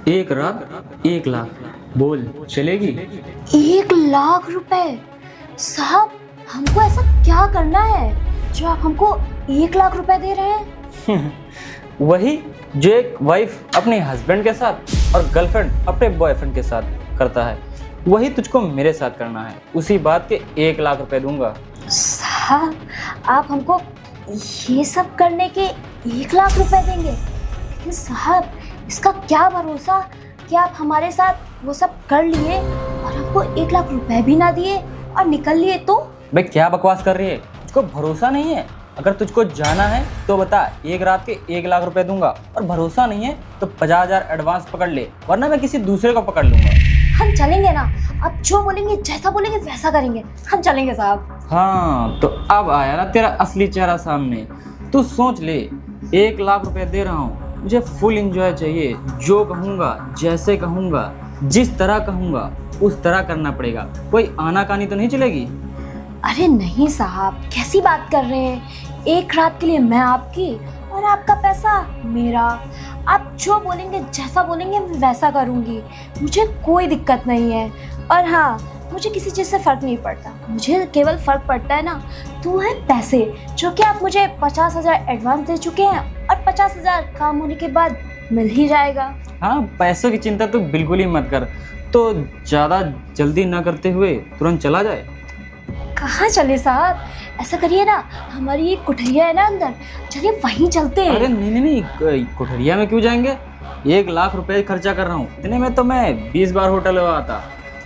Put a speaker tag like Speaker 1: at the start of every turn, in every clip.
Speaker 1: एक रात 1 लाख, बोल चलेगी?
Speaker 2: 1 लाख रुपए? साहब, हमको ऐसा क्या करना है जो आप हमको 1 लाख रुपए दे रहे हैं?
Speaker 1: वही जो एक वाइफ अपने हस्बैंड के साथ और गर्लफ्रेंड अपने बॉयफ्रेंड के साथ करता है, वही तुझको मेरे साथ करना है। उसी बात के 1 लाख रुपए दूंगा।
Speaker 2: साहब, आप हमको ये सब करने के 1 लाख रुपए देंगे? लेकिन साहब, इसका क्या भरोसा कि आप हमारे साथ वो सब कर लिए और हमको 1 लाख रुपए भी ना दिए और निकल लिए तो?
Speaker 1: भाई क्या बकवास कर रही है? तुझको भरोसा नहीं है? अगर तुझको जाना है तो बता, एक रात के 1 लाख रुपए दूंगा। और भरोसा नहीं है तो 50,000 एडवांस पकड़ ले, वरना मैं किसी दूसरे को पकड़ लूंगा।
Speaker 2: हम चलेंगे ना, आप जो बोलेंगे जैसा बोलेंगे वैसा करेंगे। हम चलेंगे साहब।
Speaker 1: हाँ तो अब आया ना तेरा असली चेहरा सामने। तू सोच ले, 1 लाख रुपए दे रहा हूँ, मुझे फुल एंजॉय चाहिए। जो कहूँगा, जैसे कहूँगा, जिस तरह कहूँगा उस तरह करना पड़ेगा। कोई आनाकानी तो नहीं चलेगी?
Speaker 2: अरे नहीं साहब, कैसी बात कर रहे हैं? एक रात के लिए मैं आपकी और आपका पैसा मेरा। आप जो बोलेंगे, जैसा बोलेंगे मैं वैसा करूँगी। मुझे कोई दिक्कत नहीं है। और हाँ, मुझे किसी चीज़ से फ़र्क नहीं पड़ता। मुझे केवल फ़र्क पड़ता है ना, तो है पैसे, जो कि आप मुझे 50,000 एडवांस दे चुके हैं और 50,000 काम होने के बाद मिल ही जाएगा।
Speaker 1: हाँ, पैसों की चिंता तो बिल्कुल ही मत कर। तो ज़्यादा जल्दी ना करते हुए तुरंत चला जाए।
Speaker 2: कहाँ चले साहब? ऐसा करिए ना, हमारी एक कुठरिया है ना अंदर, चलिए वहीं चलते हैं।
Speaker 1: अरे नहीं, कोठरिया में क्यों जाएंगे? 1 लाख रुपए खर्चा कर रहा हूँ, इतने में तो मैं 20 बार होटल में आता।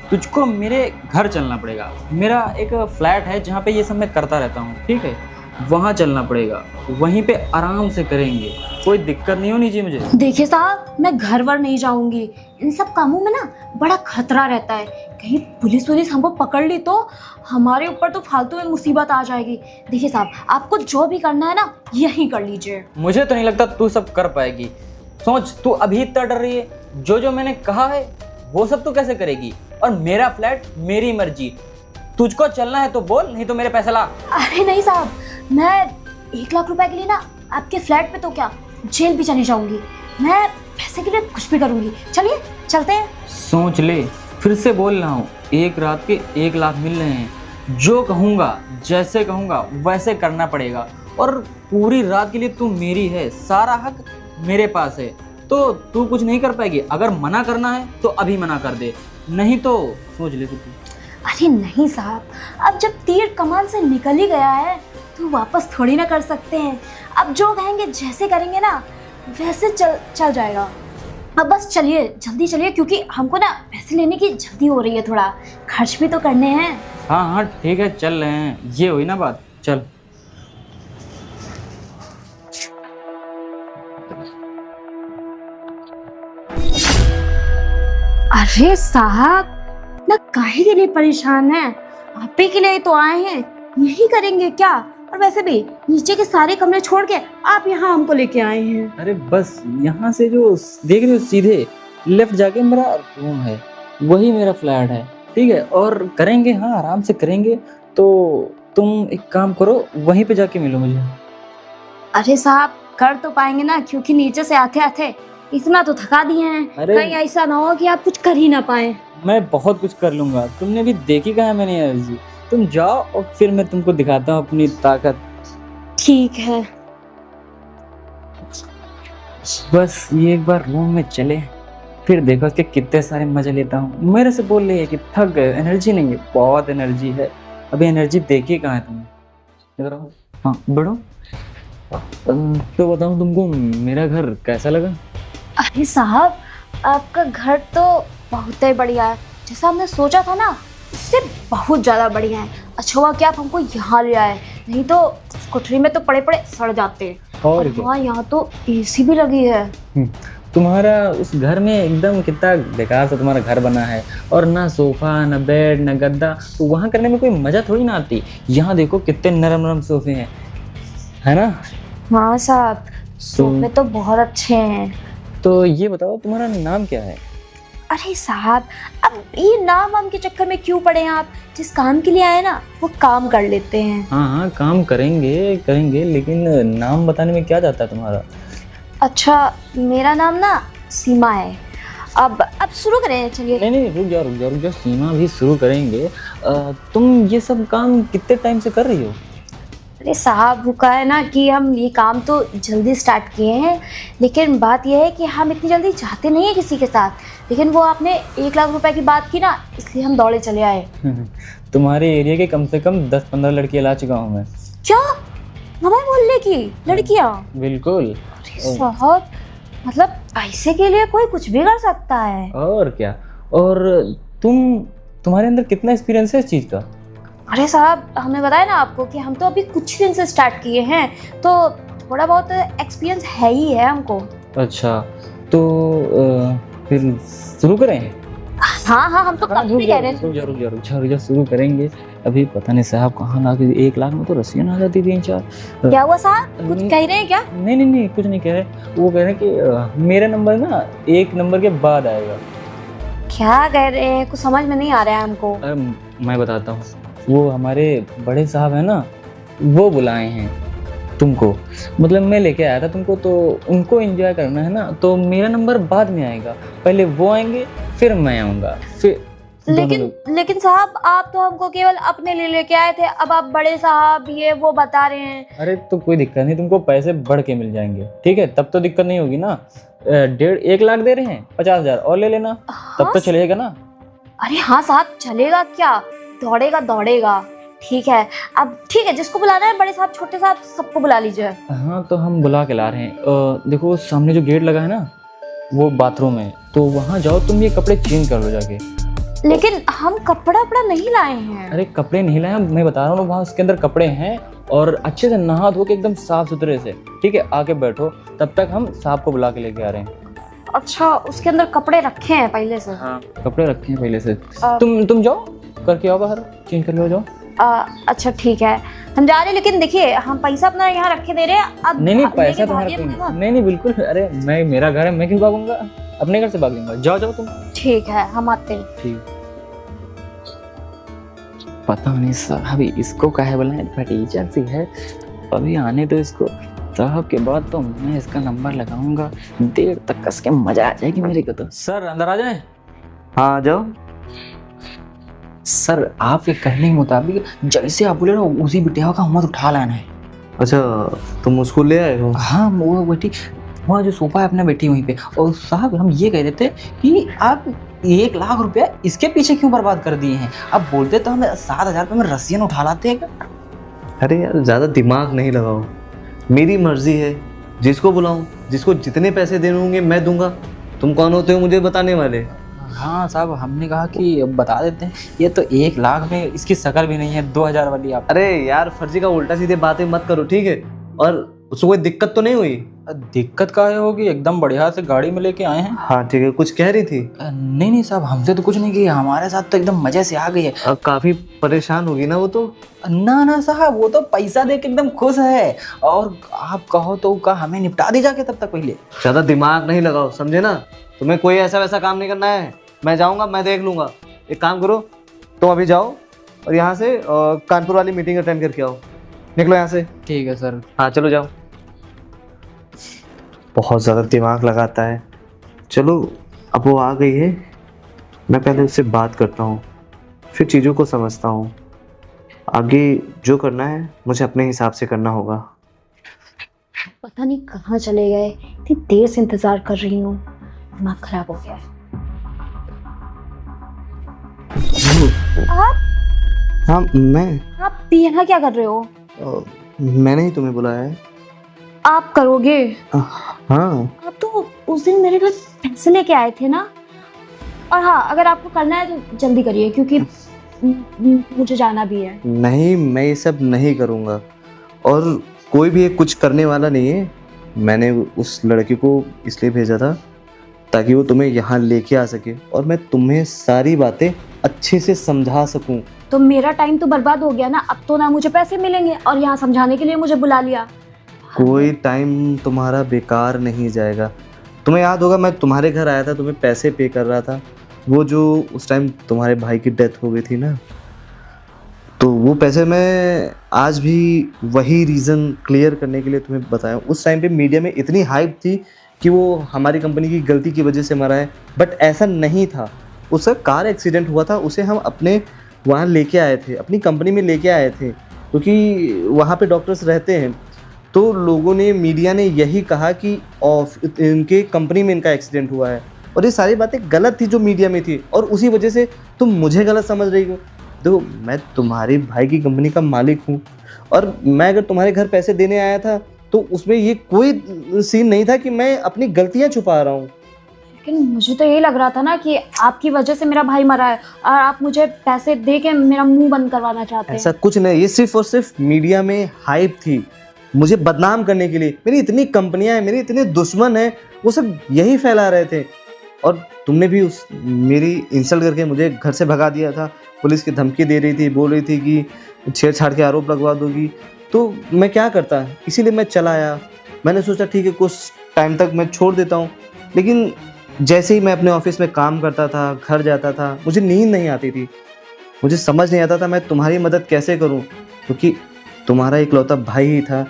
Speaker 1: तुझको मेरे घर चलना पड़ेगा। मेरा एक फ्लैट है जहाँ पे ये सब मैं करता रहता हूँ, ठीक है? वहाँ चलना पड़ेगा, वहीं पे आराम से करेंगे, कोई दिक्कत नहीं होनी चाहिए मुझे।
Speaker 2: देखिए साहब, मैं घर वर नहीं जाऊंगी। इन सब कामों में ना बड़ा खतरा रहता है। कहीं पुलिस हमको पकड़ ली तो हमारे ऊपर तो फालतू में मुसीबत आ जाएगी। देखिए साहब, आपको जो भी करना है ना, यही कर लीजिए।
Speaker 1: मुझे तो नहीं लगता तू सब कर पाएगी। सोच, तू अभी इतना डर रही है, जो मैंने कहा है वो सब तू कैसे करेगी? और मेरा फ्लैट, मेरी मर्जी। तुझको चलना है तो बोल, नहीं तो मेरे पैसे ला।
Speaker 2: अरे नहीं साहब, मैं 1 लाख रुपए के लिए ना आपके फ्लैट पे तो क्या, जेल भी चली जाऊंगी। मैं पैसे के लिए कुछ भी करूंगी। चलिए चलते हैं।
Speaker 1: सोच ले, फिर से बोल रहा हूँ, एक रात के 1 लाख मिल रहे हैं। जो कहूँगा, जैसे कहूँगा वैसे करना पड़ेगा। और पूरी रात के लिए तू मेरी है, सारा हक मेरे पास है। तो तू कुछ नहीं कर पाएगी। अगर मना करना है तो अभी मना कर दे, नहीं तो सोच ले तू।
Speaker 2: अरे नहीं साहब, अब जब तीर कमान से निकल ही गया है तो वापस थोड़ी ना कर सकते हैं। अब जो कहेंगे, जैसे करेंगे ना, वैसे चल जाएगा। अब बस चलिए, जल्दी चलिए, क्योंकि हमको ना पैसे लेने की जल्दी हो रही है। थोड़ा खर्च भी तो करने हैं।
Speaker 1: हाँ ठीक है, चल रहे हैं। ये हुई ना बात, चल।
Speaker 2: अरे साहब, ना काहे के लिए परेशान हैं? आप ही के लिए तो आए हैं, यही करेंगे क्या? और वैसे भी नीचे के सारे कमरे छोड़ के आप यहाँ हमको लेके आए हैं।
Speaker 1: अरे बस यहाँ से जो देख रहे हो, सीधे लेफ्ट जाके मेरा रूम है, वही मेरा फ्लैट है, ठीक है? और करेंगे, हाँ आराम से करेंगे। तो तुम एक काम करो, वहीं पे जाके मिलो मुझे।
Speaker 2: अरे साहब, कर तो पाएंगे ना, क्योंकि नीचे से आते आते इतना तो थका दिए हैं।
Speaker 1: अरे
Speaker 2: कहीं ऐसा ना हो कि आप कुछ कर ही ना पाए।
Speaker 1: मैं बहुत कुछ कर लूँगा, तुमने भी देखी कहाँ है मैंने एनर्जी। तुम जाओ और फिर मैं तुमको दिखाता हूँ अपनी ताकत।
Speaker 2: ठीक है।
Speaker 1: बस ये एक बार रूम में चले, फिर देखो कि कितने सारे मजे लेता हूँ। मेरे से बोल रही है कि थक गए, एनर्जी नहीं है। बहुत एनर्जी है, अभी एनर्जी देखी कहाँ है तुम्हें? इधर आओ। हाँ बढ़ो। तो बताऊँ तुमको मेरा घर कैसा लगा?
Speaker 2: अरे साहब, आपका घर तो बहुत ही बढ़िया है। जैसा हमने सोचा था ना, उससे बहुत ज़्यादा बढ़िया है। अच्छा हुआ कि आप हमको यहाँ ले आए, नहीं तो कोठरी में तो पड़े पड़े सड़ जाते।
Speaker 1: और
Speaker 2: हाँ, यहाँ तो एसी भी लगी है।
Speaker 1: तुम्हारा उस घर में एकदम कितना बेकार सा तुम्हारा घर बना है, और ना सोफा, ना बेड, ना गद्दा। तो वहाँ करने में कोई मज़ा थोड़ी ना आती। यहाँ देखो कितने नरम नरम सोफे हैं, है ना?
Speaker 2: हाँ साहब, सोफे तो बहुत अच्छे हैं।
Speaker 1: तो ये बताओ, तुम्हारा नाम क्या है?
Speaker 2: अरे साहब, अब ये नाम के चक्कर में क्यों पड़े हैं आप? जिस काम के लिए आए ना, वो काम कर लेते हैं।
Speaker 1: हाँ काम करेंगे, लेकिन नाम बताने में क्या जाता है तुम्हारा?
Speaker 2: अच्छा, मेरा नाम ना सीमा है। अब शुरू करें, चलिए।
Speaker 1: नहीं नहीं, रुक जाओ सीमा, भी शुरू करेंगे। तुम ये सब काम कितने टाइम से कर रही हो?
Speaker 2: अरे साहब, वो का है ना कि हम ये काम तो जल्दी स्टार्ट किए हैं, लेकिन बात यह है कि हम इतनी जल्दी चाहते नहीं है किसी के साथ। लेकिन वो आपने 1 लाख रुपए की बात की ना, इसलिए हम दौड़े चले आए।
Speaker 1: तुम्हारे एरिया के कम से कम 10-15 लड़कियां ला चुका हूँ मैं।
Speaker 2: क्या हमारे मोहल्ले की लड़कियां?
Speaker 1: बिल्कुल।
Speaker 2: अरे साहब, मतलब पैसे के लिए कोई कुछ भी कर सकता है।
Speaker 1: और क्या। और तुम्हारे अंदर कितना एक्सपीरियंस है इस चीज़ का?
Speaker 2: अरे साहब, हमने बताया ना आपको कि हम तो अभी कुछ दिन से स्टार्ट किए हैं, तो थोड़ा बहुत एक्सपीरियंस है ही है हमको।
Speaker 1: अच्छा, तो फिर शुरू करें?
Speaker 2: हाँ, हम तो कब भी कह रहे हैं।
Speaker 1: रुक जाओ, शुरू करेंगे। अभी पता नहीं साहब कहाँ ला के 1 लाख में तो रस्सियाँ आ जाती 3-4।
Speaker 2: क्या हुआ साहब, कुछ कह रहे हैं क्या?
Speaker 1: नहीं, कुछ नहीं कह रहे। वो कह रहे हैं कि मेरा नंबर ना 1 नंबर के बाद आएगा।
Speaker 2: क्या कह रहे हैं, कुछ समझ में नहीं आ रहा है हमको।
Speaker 1: मैं बताता हूँ। वो हमारे बड़े साहब है ना, वो बुलाए हैं तुमको। मतलब मैं लेके आया था तुमको, तो उनको एंजॉय करना है ना, तो मेरा नंबर बाद में आएगा। पहले वो आएंगे, फिर मैं आऊँगा, फिर
Speaker 2: लेकिन साहब, आप तो हमको केवल अपने लिए लेके आए थे, अब आप बड़े साहब ये वो बता रहे हैं।
Speaker 1: अरे तो कोई दिक्कत नहीं, तुमको पैसे बढ़ के मिल जाएंगे, ठीक है? तब तो दिक्कत नहीं होगी ना। 1 लाख दे रहे हैं, 50,000 और ले लेना। तब तो चलेगा ना?
Speaker 2: अरे हाँ साहब, चलेगा क्या, दौड़ेगा। ठीक है, अब ठीक है, जिसको बुलाना है, बड़े साहब छोटे साहब सबको बुला लीजिए।
Speaker 1: हाँ, तो हम बुला के ला रहे हैं। देखो सामने जो गेट लगा है ना, वो बाथरूम है, तो वहाँ जाओ, तुम ये कपड़े चेंज कर लो जाके।
Speaker 2: लेकिन हम कपड़ा नहीं लाए हैं।
Speaker 1: अरे कपड़े नहीं लाए, मैं बता रहा हूँ ना, वहाँ उसके अंदर कपड़े हैं, और अच्छे से नहा धो के एकदम साफ सुथरे से, ठीक है? आके बैठो, तब तक हम साहब को बुला के लेके आ रहे हैं।
Speaker 2: अच्छा, उसके अंदर कपड़े रखे हैं पहले से?
Speaker 1: हाँ, कपड़े रखे हैं पहले से। तुम जाओ करके आओ, बाहर चेंज कर लो, जाओ।
Speaker 2: अच्छा ठीक है, हम जा रहे हैं, लेकिन देखिए हम पैसा अपना यहाँ रखे दे रहे हैं। अब
Speaker 1: नहीं, पैसा तुम्हारा नहीं, बिल्कुल। अरे मेरा घर है, मैं क्यों भागूंगा? अपने घर से भागूंगा। जाओ तुम।
Speaker 2: ठीक है, हम आते हैं।
Speaker 1: ठीक। पता नहीं साहब इसको काहे बुलाएं, भतीजा सी है, अभी आने दो इसको। साहब के बाद तो मैं इसका नंबर लगाऊंगा, देर तक कस के मजा आ जाएगी मेरे को तो। सर अंदर आ जाए।
Speaker 3: हाँ जाओ।
Speaker 1: सर आपके कहने के मुताबिक जैसे आप बोले ना, उसी बिटिया का मत उठा लाना है।
Speaker 3: अच्छा, तुम उसको ले आए हो?
Speaker 1: हाँ, वो बेटी वहाँ जो सोफा है अपना, बेटी वहीं पे। और साहब हम ये कह रहे थे कि आप 1 लाख रुपया इसके पीछे क्यों बर्बाद कर दिए हैं? अब बोलते तो हम 7,000 रुपये में रस्सियाँ उठा लाते हैं।
Speaker 3: अरे यार, ज़्यादा दिमाग नहीं लगाओ, मेरी मर्जी है, जिसको बुलाऊं, जिसको जितने पैसे देने होंगे मैं दूंगा। तुम कौन होते हो मुझे बताने वाले?
Speaker 1: हाँ साहब, हमने कहा कि बता देते हैं, ये तो 1 लाख में इसकी शकल भी नहीं है, 2,000 वाली आप।
Speaker 3: अरे यार, फर्जी का उल्टा सीधे बातें मत करो, ठीक है? और उसको कोई दिक्कत तो नहीं हुई?
Speaker 1: दिक्कत काहे होगी, एकदम बढ़िया से गाड़ी में लेके आए हैं।
Speaker 3: हाँ ठीक है, कुछ कह रही थी?
Speaker 1: नहीं साहब, हमसे तो कुछ नहीं किया, हमारे साथ तो एकदम मजे से आ गई है।
Speaker 3: काफी परेशान होगी ना वो तो?
Speaker 1: ना साहब, वो तो पैसा दे के एकदम खुश है, और आप कहो तो का हमें निपटा दी जाके तब तक। पहले
Speaker 3: ज़्यादा दिमाग नहीं लगाओ, समझे ना? तुम्हें कोई ऐसा वैसा काम नहीं करना है, मैं जाऊंगा, मैं देख लूंगा। एक काम करो, तुम अभी जाओ और यहाँ से कानपुर वाली मीटिंग अटेंड करके आओ। निकलो यहाँ से।
Speaker 1: ठीक है सर।
Speaker 3: हाँ चलो जाओ। बहुत ज़्यादा दिमाग लगाता है। चलो, अब वो आ गई है, मैं पहले उससे बात करता हूँ, फिर चीज़ों को समझता हूँ। आगे जो करना है मुझे अपने हिसाब से करना होगा।
Speaker 2: पता नहीं कहाँ चले गए, इतनी देर से इंतजार कर रही हूँ, दिमाग खराब हो गया है। आप?
Speaker 3: हाँ मैं।
Speaker 2: आप यहाँ क्या कर रहे हो?
Speaker 3: मैंने ही तुम्हें बुलाया है।
Speaker 2: आप करोगे?
Speaker 3: हाँ।
Speaker 2: आप तो उस दिन मेरे घर पैसे लेके आए थे ना। और हाँ, अगर आपको करना है तो जल्दी करिए, क्योंकि मुझे जाना भी है।
Speaker 3: नहीं, मैं ये सब नहीं करूँगा, और कोई भी कुछ करने वाला नहीं है। मैंने उस लड़की को इसलिए भेजा था ताकि वो तुम्हें यहाँ लेके आ सके, और मैं तुम्हें सारी बातें अच्छे से समझा सकूं।
Speaker 2: तो मेरा टाइम तो बर्बाद हो गया ना, अब तो ना मुझे पैसे मिलेंगे, और यहाँ समझाने के लिए मुझे बुला लिया।
Speaker 3: कोई टाइम तुम्हारा बेकार नहीं जाएगा। तुम्हें याद होगा, मैं तुम्हारे घर आया था, तुम्हें पैसे पे कर रहा था, वो जो उस टाइम तुम्हारे भाई की डेथ हो गई थी ना, तो वो पैसे मैं आज भी वही रीज़न क्लियर करने के लिए तुम्हें बताया। उस टाइम पे मीडिया में इतनी हाइप थी कि वो हमारी कंपनी की गलती की वजह से मरा है, बट ऐसा नहीं था। उसका कार एक्सीडेंट हुआ था, उसे हम अपने वहाँ लेके आए थे, अपनी कंपनी में लेके आए थे, क्योंकि वहाँ पे डॉक्टर्स रहते हैं। तो लोगों ने, मीडिया ने यही कहा कि इनके कंपनी में इनका एक्सीडेंट हुआ है, और ये सारी बातें गलत थी जो मीडिया में थी, और उसी वजह से तुम मुझे गलत समझ रही हो। देखो, मैं तुम्हारे भाई की कंपनी का मालिक हूँ, और मैं अगर तुम्हारे घर पैसे देने आया था तो उसमें ये कोई सीन नहीं था कि मैं अपनी गलतियाँ छुपा रहा हूँ।
Speaker 2: लेकिन मुझे तो यही लग रहा था ना कि आपकी वजह से मेरा भाई मरा है और आप मुझे पैसे दे के मेरा मुंह बंद करवाना चाहते हैं।
Speaker 3: ऐसा कुछ नहीं, ये सिर्फ और सिर्फ मीडिया में हाइप थी, मुझे बदनाम करने के लिए। मेरी इतनी कंपनियां हैं, मेरे इतने दुश्मन हैं, वो सब यही फैला रहे थे। और तुमने भी मेरी इंसल्ट करके मुझे घर से भगा दिया था, पुलिस की धमकी दे रही थी, बोल रही थी कि छेड़छाड़ के आरोप लगवा दोगी। तो मैं क्या करता, इसीलिए मैं चला आया। मैंने सोचा ठीक है, कुछ टाइम तक मैं छोड़ देता हूँ। लेकिन जैसे ही मैं अपने ऑफिस में काम करता था, घर जाता था, मुझे नींद नहीं आती थी। मुझे समझ नहीं आता था मैं तुम्हारी मदद कैसे करूं, क्योंकि तुम्हारा इकलौता भाई ही था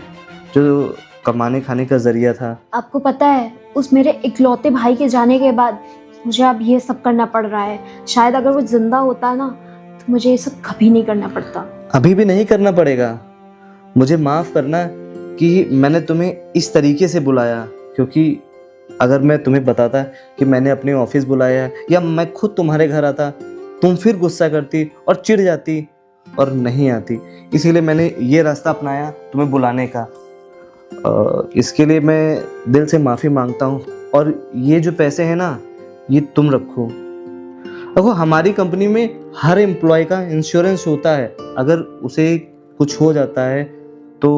Speaker 3: जो कमाने खाने का जरिया था।
Speaker 2: आपको पता है, उस मेरे इकलौते भाई के जाने के बाद मुझे अब ये सब करना पड़ रहा है। शायद अगर वो जिंदा होता ना तो मुझे ये सब कभी नहीं करना पड़ता।
Speaker 3: अभी भी नहीं करना पड़ेगा। मुझे माफ़ करना कि मैंने तुम्हें इस तरीके से बुलाया, क्योंकि अगर मैं तुम्हें बताता कि मैंने अपने ऑफिस बुलाया या मैं खुद तुम्हारे घर आता, तुम फिर गुस्सा करती और चिढ़ जाती और नहीं आती। इसीलिए मैंने ये रास्ता अपनाया तुम्हें बुलाने का। इसके लिए मैं दिल से माफ़ी मांगता हूँ। और ये जो पैसे हैं ना, ये तुम रखो। देखो, हमारी कंपनी में हर एम्प्लॉय का इंश्योरेंस होता है। अगर उसे कुछ हो जाता है तो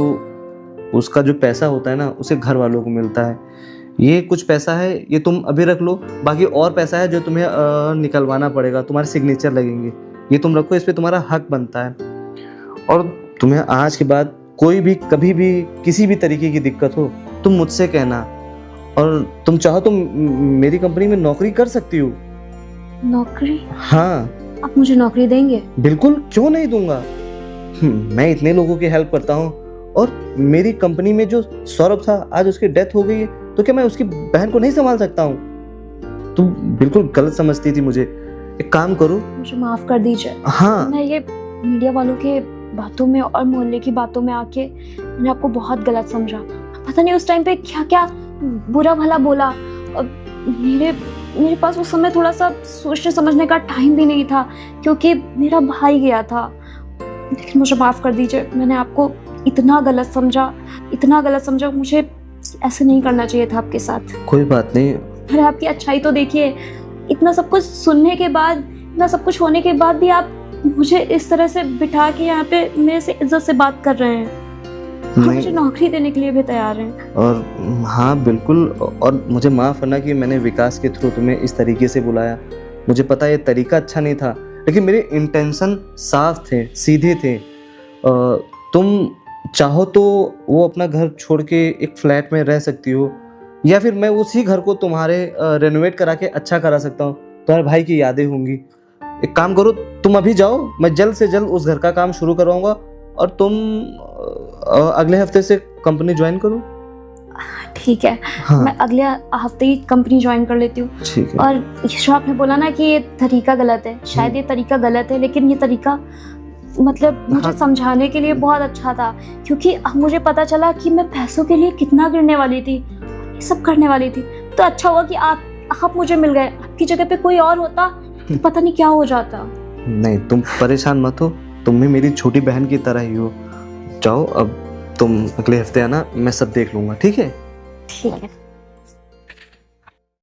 Speaker 3: उसका जो पैसा होता है ना, उसे घर वालों को मिलता है। ये कुछ पैसा है, ये तुम अभी रख लो। बाकी और पैसा है जो तुम्हें निकलवाना पड़ेगा, तुम्हारे सिग्नेचर लगेंगे, ये तुम रखो। इस पे तुम्हारा हक बनता है। और तुम्हें आज के बाद कोई भी, कभी भी, किसी भी तरीके की दिक्कत हो, तुम मुझसे कहना। और तुम चाहो तो मेरी कंपनी में नौकरी कर सकती हो।
Speaker 2: नौकरी?
Speaker 3: हाँ।
Speaker 2: आप मुझे नौकरी देंगे?
Speaker 3: बिल्कुल, क्यों नहीं दूंगा। मैं इतने लोगों की हेल्प करता हूँ, और मेरी कंपनी में जो सौरभ था, आज उसकी डेथ हो गई है, तो क्या मैं उसकी बहन को नहीं संभाल सकता हूँ? तुम बिल्कुल गलत समझती थी मुझे। एक काम करो,
Speaker 2: मुझे माफ कर दीजिए।
Speaker 3: हाँ।
Speaker 2: मैं ये मीडिया वालों के बातों में और मोहल्ले की बातों में आके मैंने आपको बहुत गलत समझा। पता नहीं उस टाइम पे क्या क्या बुरा भला बोला। मेरे पास उस समय थोड़ा सा सोचने समझने का टाइम भी नहीं था, क्योंकि मेरा भाई गया था। लेकिन मुझे माफ कर दीजिए, मैंने आपको इतना गलत समझा। मुझे ऐसे नहीं करना चाहिए था आपके साथ।
Speaker 3: कोई बात नहीं।
Speaker 2: अरे आपकी अच्छाई तो देखिए, इतना सब कुछ सुनने के बाद, इतना सब कुछ होने के बाद भी आप मुझे इस तरह से बिठा के यहाँ पे मेरे से इज्जत से बात कर रहे हैं। मुझे नौकरी देने के लिए भी तैयार हैं।
Speaker 3: और हाँ बिल्कुल, और मुझे माफ़ करना कि मैंने विकास के थ्रू तुम्हें इस तरीके से बुलाया। मुझे पता ये तरीका अच्छा नहीं था, लेकिन मेरे इंटेंशन साफ थे, सीधे थे। तुम चाहो तो वो अपना घर छोड़ के एक फ्लैट में रह सकती हो, या फिर मैं उसी घर को तुम्हारे रेनोवेट करा के अच्छा करा सकता हूँ। तुम्हारे भाई की यादें होंगी। एक काम करो, तुम अभी जाओ, मैं जल्द से जल्द उस घर का काम शुरू करवाऊंगा, और तुम अगले हफ्ते से कंपनी ज्वाइन करो।
Speaker 2: ठीक है।
Speaker 3: हाँ।
Speaker 2: मैं अगले हफ्ते ही कंपनी ज्वाइन कर लेती हूँ।
Speaker 3: ठीक है।
Speaker 2: और ये जो आपने बोला ना कि ये तरीका गलत है, शायद ये तरीका गलत है, लेकिन ये तरीका मतलब मुझे समझाने के लिए बहुत अच्छा था, क्योंकि अब मुझे पता चला कि मैं पैसों के लिए कितना गिरने वाली थी, ये सब करने वाली थी। तो अच्छा हुआ कि आप मुझे मिल गए। आपकी जगह पे कोई और होता तो पता नहीं क्या हो जाता।
Speaker 3: नहीं, तुम परेशान मत हो, तुम भी मेरी छोटी बहन की तरह ही हो। जाओ, अब तुम अगले हफ्ते आना, मैं सब देख लूंगा। ठीक है?
Speaker 2: ठीक है।